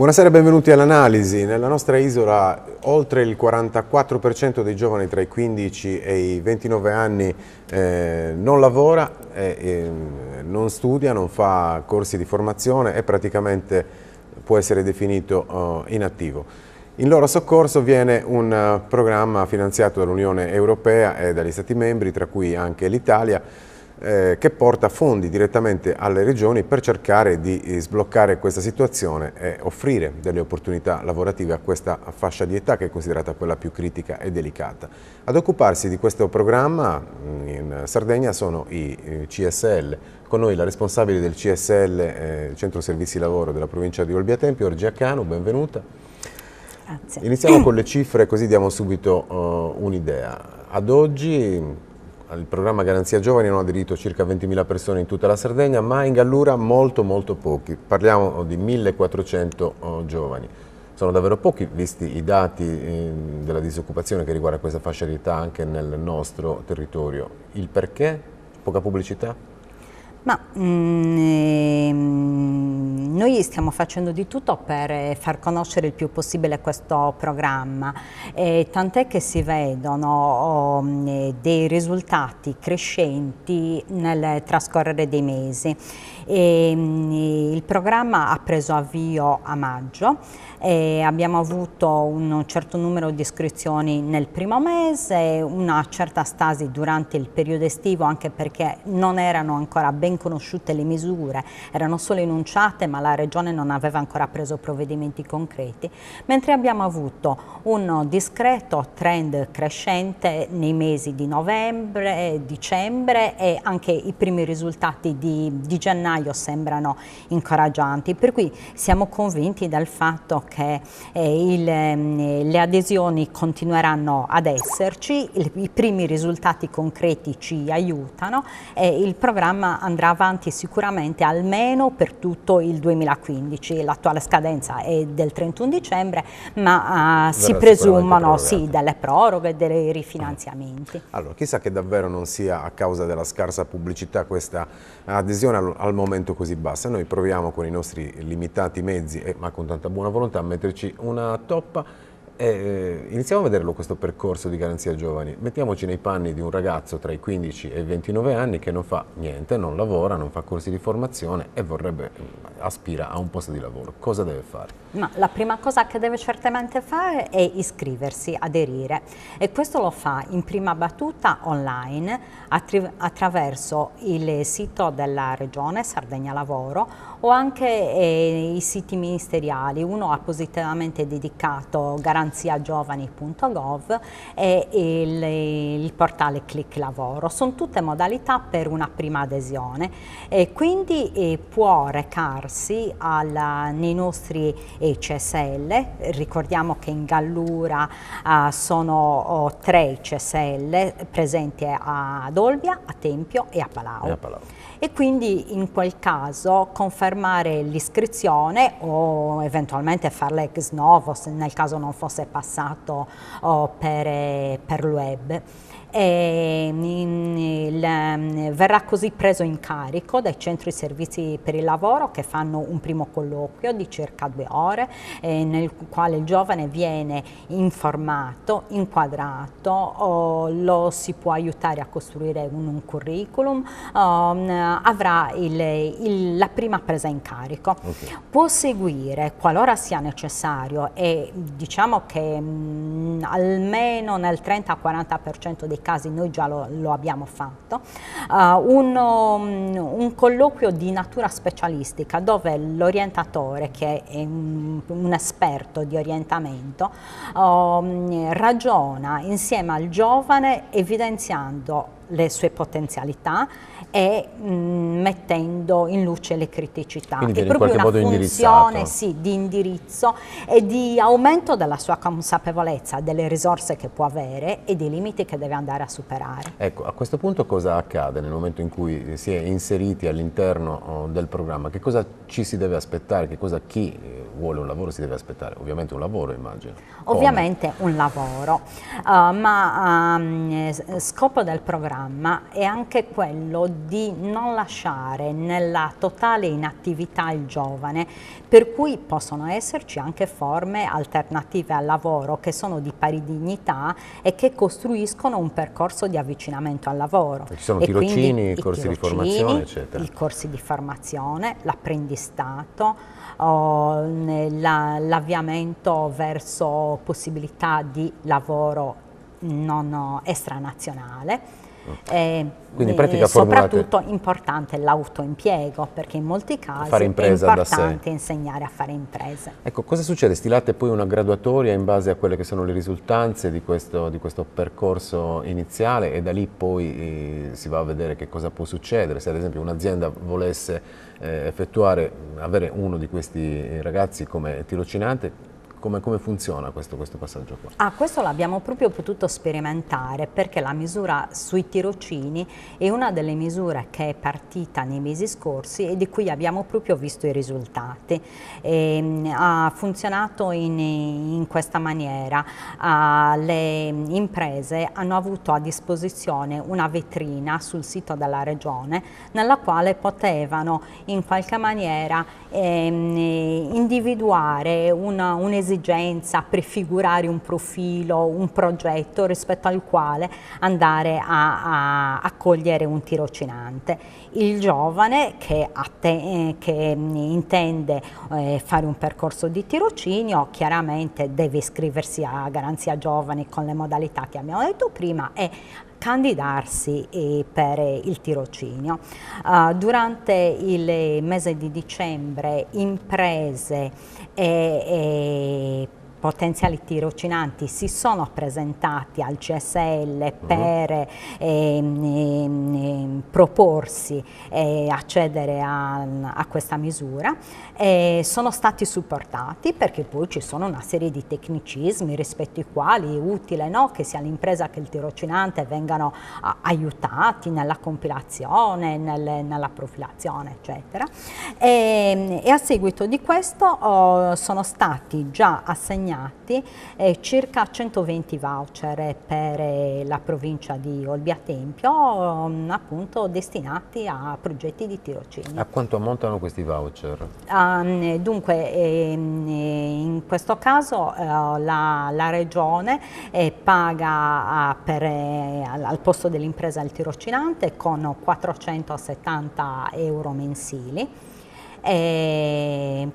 Buonasera e benvenuti all'Analisi. Nella nostra isola oltre il 44% dei giovani tra i 15 e i 29 anni non lavora, non studia, non fa corsi di formazione e praticamente può essere definito inattivo. In loro soccorso viene un programma finanziato dall'Unione Europea e dagli Stati membri, tra cui anche l'Italia, che porta fondi direttamente alle regioni per cercare di sbloccare questa situazione e offrire delle opportunità lavorative a questa fascia di età che è considerata quella più critica e delicata. Ad occuparsi di questo programma in Sardegna sono i CSL. Con noi la responsabile del CSL, Centro Servizi Lavoro della provincia di Olbia Tempio, Orgia Cano, benvenuta. Grazie. Iniziamo con le cifre così diamo subito un'idea. Ad oggi al programma Garanzia Giovani hanno aderito circa 20.000 persone in tutta la Sardegna, ma in Gallura molto pochi. Parliamo di 1.400 giovani. Sono davvero pochi, visti i dati della disoccupazione che riguarda questa fascia di età anche nel nostro territorio. Il perché? Poca pubblicità? Ma noi stiamo facendo di tutto per far conoscere il più possibile questo programma, tant'è che si vedono dei risultati crescenti nel trascorrere dei mesi. Il programma ha preso avvio a maggio e abbiamo avuto un certo numero di iscrizioni nel primo mese, una certa stasi durante il periodo estivo, anche perché non erano ancora ben conosciute le misure, erano solo enunciate ma la Regione non aveva ancora preso provvedimenti concreti, mentre abbiamo avuto un discreto trend crescente nei mesi di novembre, dicembre e anche i primi risultati di gennaio sembrano incoraggianti, per cui siamo convinti del fatto che le adesioni continueranno ad esserci, i primi risultati concreti ci aiutano e il programma andrà avanti sicuramente almeno per tutto il 2015. L'attuale scadenza è del 31 dicembre, ma si presumono delle proroghe e dei rifinanziamenti. Allora, chissà che davvero non sia a causa della scarsa pubblicità questa adesione al momento così bassa. Noi proviamo con i nostri limitati mezzi, ma con tanta buona volontà, a metterci una toppa. Iniziamo a vederlo questo percorso di Garanzia Giovani. Mettiamoci nei panni di un ragazzo tra i 15 e i 29 anni che non fa niente, non lavora, non fa corsi di formazione e aspira a un posto di lavoro. Cosa deve fare? Ma la prima cosa che deve certamente fare è iscriversi, aderire, e questo lo fa in prima battuta online attraverso il sito della Regione Sardegna Lavoro o anche i siti ministeriali, uno appositamente dedicato garanziagiovani.gov e il portale Click Lavoro. Sono tutte modalità per una prima adesione e quindi può recarsi nei nostri CSL. Ricordiamo che in Gallura sono 3 CSL presenti ad Olbia, a Tempio e a Palau. E quindi in quel caso confermare l'iscrizione o eventualmente farla ex novo se nel caso non fosse passato per il web. Verrà così preso in carico dai centri servizi per il lavoro che fanno un primo colloquio di circa 2 ore nel quale il giovane viene informato, inquadrato, lo si può aiutare a costruire un curriculum, avrà la prima presa in carico. Può seguire qualora sia necessario e diciamo che almeno nel 30-40% dei casi noi già lo abbiamo fatto, un colloquio di natura specialistica dove l'orientatore, che è un esperto di orientamento, ragiona insieme al giovane evidenziando le sue potenzialità e mettendo in luce le criticità. Quindi è proprio una funzione di indirizzo e di aumento della sua consapevolezza delle risorse che può avere e dei limiti che deve andare a superare. Ecco, a questo punto cosa accade nel momento in cui si è inseriti all'interno del programma? Che cosa ci si deve aspettare? Che cosa chi vuole un lavoro si deve aspettare? Ovviamente un lavoro, immagino. Ovviamente un lavoro, ma scopo del programma programma è anche quello di non lasciare nella totale inattività il giovane, per cui possono esserci anche forme alternative al lavoro che sono di pari dignità e che costruiscono un percorso di avvicinamento al lavoro. Ci sono tirocini, corsi di formazione, eccetera. I corsi di formazione, l'apprendistato, l'avviamento verso possibilità di lavoro non estranazionale. Quindi in pratica soprattutto importante l'autoimpiego, perché in molti casi è importante insegnare a fare imprese. Ecco, cosa succede? Stilate poi una graduatoria in base a quelle che sono le risultanze di questo percorso iniziale, e da lì poi si va a vedere che cosa può succedere. Se ad esempio un'azienda volesse avere uno di questi ragazzi come tirocinante, come funziona questo passaggio qua? Questo l'abbiamo proprio potuto sperimentare, perché la misura sui tirocini è una delle misure che è partita nei mesi scorsi e di cui abbiamo proprio visto i risultati. Ha funzionato in questa maniera: le imprese hanno avuto a disposizione una vetrina sul sito della Regione nella quale potevano in qualche maniera individuare un'esigenza, prefigurare un profilo, un progetto rispetto al quale andare a accogliere un tirocinante. Il giovane che intende fare un percorso di tirocinio chiaramente deve iscriversi a Garanzia Giovani con le modalità che abbiamo detto prima e candidarsi per il tirocinio. Durante il mese di dicembre imprese e potenziali tirocinanti si sono presentati al CSL per proporsi e accedere a questa misura. Sono stati supportati, perché poi ci sono una serie di tecnicismi rispetto ai quali è utile, no, che sia l'impresa che il tirocinante vengano aiutati nella compilazione, nella profilazione, eccetera. E a seguito di questo sono stati già assegnati circa 120 voucher per la provincia di Olbia Tempio, appunto destinati a progetti di tirocinio. A quanto ammontano questi voucher? Dunque, in questo caso la Regione paga al posto dell'impresa il tirocinante con 470 euro mensili,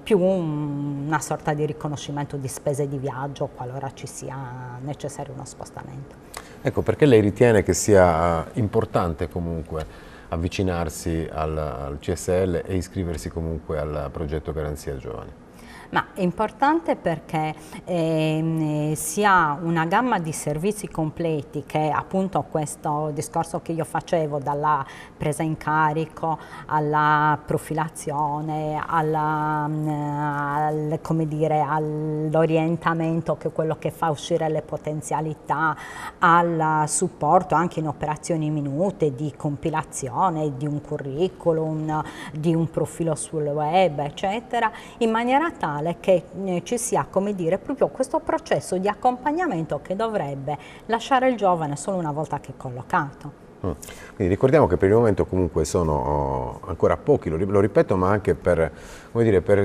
più una sorta di riconoscimento di spese di viaggio qualora ci sia necessario uno spostamento. Ecco, perché lei ritiene che sia importante comunque avvicinarsi al CSL e iscriversi comunque al progetto Garanzia Giovani? Ma è importante perché si ha una gamma di servizi completi che appunto questo discorso che io facevo, dalla presa in carico alla profilazione, all'orientamento, che è quello che fa uscire le potenzialità, al supporto anche in operazioni minute di compilazione di un curriculum, di un profilo sul web, eccetera, in maniera tale che ci sia, come dire, proprio questo processo di accompagnamento che dovrebbe lasciare il giovane solo una volta che è collocato. Quindi ricordiamo che per il momento comunque sono ancora pochi, lo ripeto, ma anche per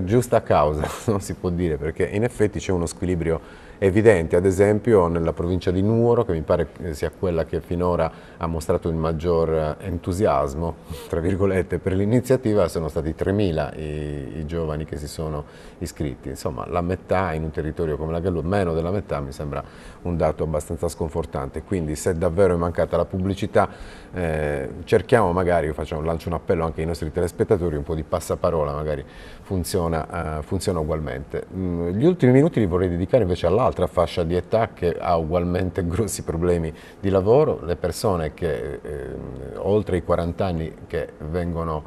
giusta causa, non si può dire, perché in effetti c'è uno squilibrio evidente. Ad esempio nella provincia di Nuoro, che mi pare sia quella che finora ha mostrato il maggior entusiasmo, tra virgolette, per l'iniziativa, sono stati 3.000 i giovani che si sono iscritti. Insomma, la metà in un territorio come la Gallup, meno della metà, mi sembra un dato abbastanza sconfortante. Quindi se davvero è mancata la pubblicità, cerchiamo magari, lancio un appello anche ai nostri telespettatori, un po' di passaparola magari funziona ugualmente. Gli ultimi minuti li vorrei dedicare invece all'altra fascia di età che ha ugualmente grossi problemi di lavoro, le persone che oltre i 40 anni che vengono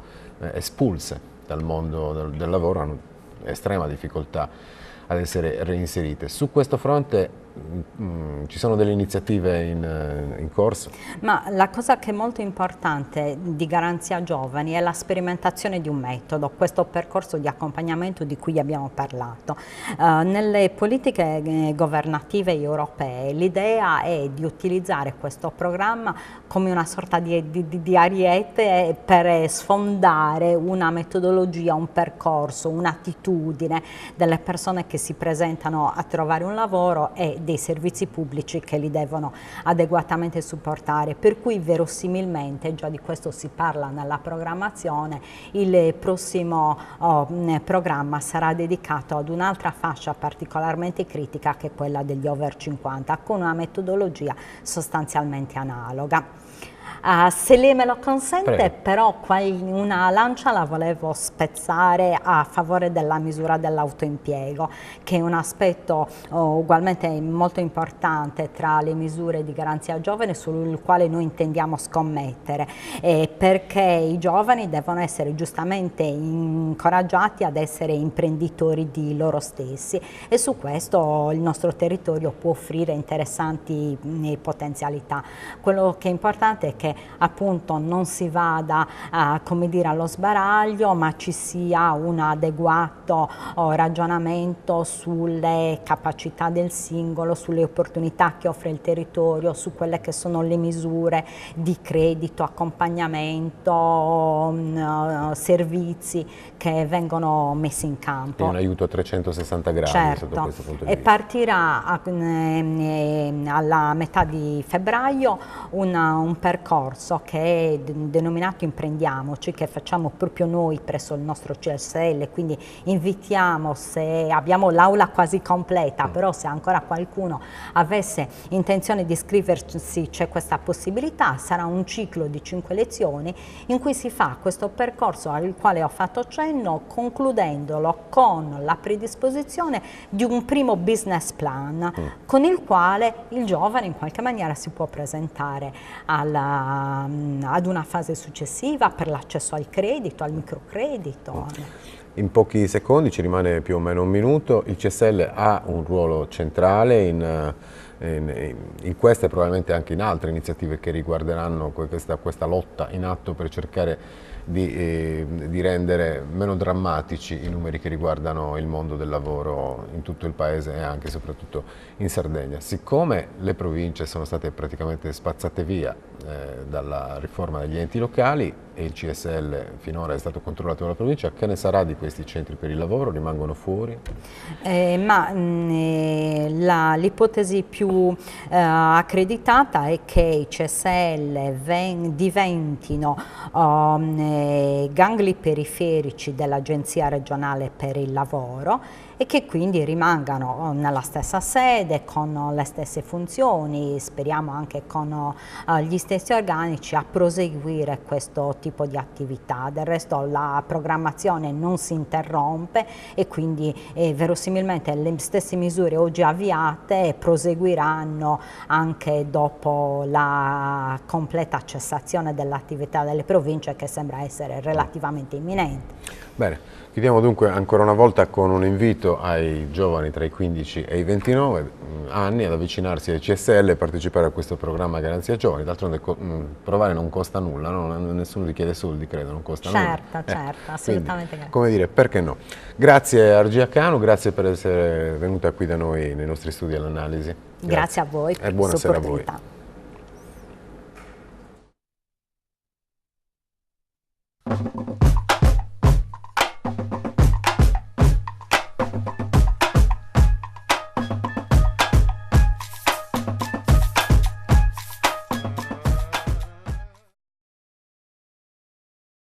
espulse dal mondo del lavoro hanno estrema difficoltà ad essere reinserite. Su questo fronte ci sono delle iniziative in corso? Ma la cosa che è molto importante di Garanzia Giovani è la sperimentazione di un metodo, questo percorso di accompagnamento di cui abbiamo parlato. Nelle politiche governative europee l'idea è di utilizzare questo programma come una sorta di ariete per sfondare una metodologia, un percorso, un'attitudine delle persone che si presentano a trovare un lavoro e dei servizi pubblici che li devono adeguatamente supportare, per cui verosimilmente, già di questo si parla nella programmazione, il prossimo programma sarà dedicato ad un'altra fascia particolarmente critica, che è quella degli over 50, con una metodologia sostanzialmente analoga. Se lei me lo consente, Prego. però una lancia la volevo spezzare a favore della misura dell'autoimpiego, che è un aspetto ugualmente molto importante tra le misure di Garanzia Giovane sul quale noi intendiamo scommettere, perché i giovani devono essere giustamente incoraggiati ad essere imprenditori di loro stessi, e su questo il nostro territorio può offrire interessanti potenzialità. Quello che è importante è che appunto non si vada come dire, allo sbaraglio, ma ci sia un adeguato ragionamento sulle capacità del singolo, sulle opportunità che offre il territorio, su quelle che sono le misure di credito, accompagnamento, servizi che vengono messi in campo. Quindi un aiuto a 360 gradi, certo, sotto questo punto di e vista. partirà alla metà di febbraio un percorso che è denominato Imprendiamoci, che facciamo proprio noi presso il nostro CSL, quindi invitiamo, se abbiamo l'aula quasi completa, però se ancora qualcuno avesse intenzione di iscriversi c'è questa possibilità. Sarà un ciclo di 5 lezioni in cui si fa questo percorso al quale ho fatto cenno, concludendolo con la predisposizione di un primo business plan con il quale il giovane in qualche maniera si può presentare ad una fase successiva per l'accesso al credito, al microcredito. In pochi secondi, ci rimane più o meno un minuto, il CSL ha un ruolo centrale in questa e probabilmente anche in altre iniziative che riguarderanno questa lotta in atto per cercare di rendere meno drammatici i numeri che riguardano il mondo del lavoro in tutto il paese e anche e soprattutto in Sardegna. Siccome le province sono state praticamente spazzate via dalla riforma degli enti locali e il CSL finora è stato controllato dalla provincia, che ne sarà di questi centri per il lavoro? Rimangono fuori? L'ipotesi più accreditata è che i CSL diventino gangli periferici dell'Agenzia regionale per il lavoro e che quindi rimangano nella stessa sede, con le stesse funzioni, speriamo anche con gli stessi organici, a proseguire questo tipo di attività. Del resto la programmazione non si interrompe e quindi verosimilmente le stesse misure oggi avviate proseguiranno anche dopo la completa cessazione dell'attività delle province, che sembra essere relativamente imminente. Bene, chiudiamo dunque ancora una volta con un invito ai giovani tra i 15 e i 29 anni ad avvicinarsi al CSL e partecipare a questo programma Garanzia Giovani. D'altronde provare non costa nulla, no? Nessuno ti chiede soldi, credo, non costa nulla. Certo, assolutamente. Quindi, come dire, perché no? Grazie Argia Canu, grazie per essere venuta qui da noi nei nostri studi all'Analisi. Grazie a voi per e buonasera a voi. l'opportunità.